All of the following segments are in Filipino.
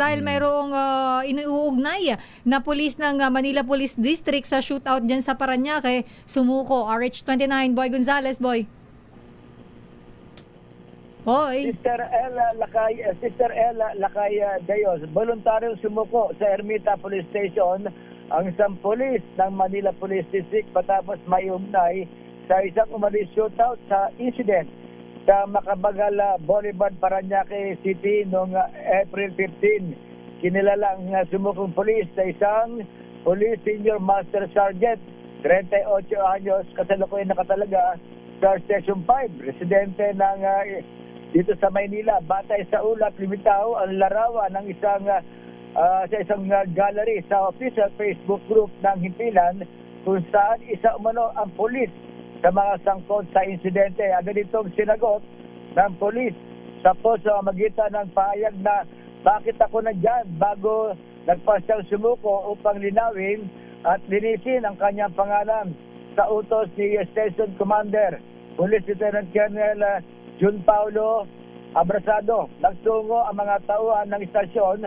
dahil mayroong inuugnay na pulis ng Manila Police District sa shootout dyan sa Parañaque, sumuko. RH29, Boy Gonzales, Boy. Boy. Sister Ella Lakay Dayos, voluntaryong sumuko sa Ermita Police Station ang isang pulis ng Manila Police District matapos maiugnay sa isang umalis shootout sa incident sa Macabagal Boulevard, Parañaque City noong April 15. Kinilalang sumukong pulis sa isang Police Senior Master Sergeant, 38 anyos, kasalukuyan nakatalaga sa Station 5, residente ng dito sa Maynila. Batay sa ulat, limitaw ang larawan ng sa isang gallery sa official Facebook group ng Himpilan kung saan isa umano ang pulis sa mga sangkot sa insidente. Agad itong sinagot ng pulis sa post sa magitan ng pahayag na bakit ako nandyan bago nagpasyang sumuko upang linawin at linisin ang kanyang pangalan sa utos ni Station Commander Police Lieutenant Colonel Jun Paulo Abrasado. Nagtungo ang mga tauhan ng istasyon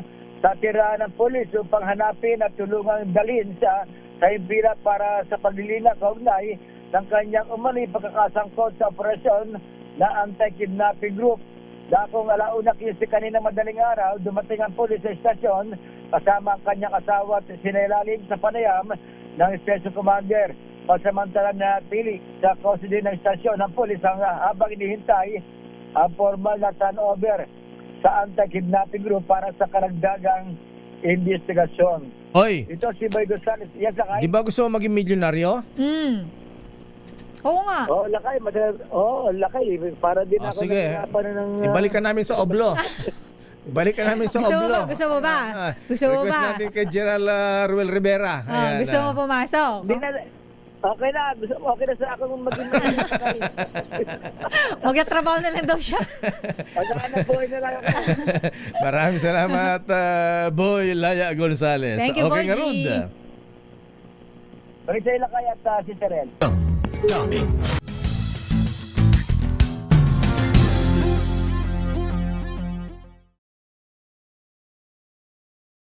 sa tirahan ng pulis upang hanapin at tulungang dalhin sa Himpilan para sa paglilina kaugnay ng kanyang umano'y pagkakasangkot sa operasyon na anti-kidnapping group. Dakong 1:15 kanina madaling araw, dumating ang pulis sa istasyon kasama ang kanyang asawa at sinailalim sa panayam ng Station Commander. Pagsamantalang napili sa custody ng istasyon ng pulis habang inihintay ang formal na turnover sa anti-kidnapping group para sa karagdagang investigasyon. Oy, Ito si Boy Gonzales. Yes, Lakay? di ba gusto mo maging milyonaryo? Oo nga. Lakay. Lakay. Para din ako Sige. ng... Ibalik ka namin sa Oblo. Ibalik ka namin sa Gusto mo Oblo. ba? Gusto mo ba? Gusto mo Request ba? natin kay General Ruel Rivera. Ayan, Gusto mo pumasok? Hindi na... Okay na. Okay na sa akin kung maging Magtatrabaho na lang daw siya. buhay na lang ako. Maraming salamat, Boy Laya Gonzales. Thank you, Okay Boy nga, G. Rod. Balik sa Lakay at si Terel. Dummy.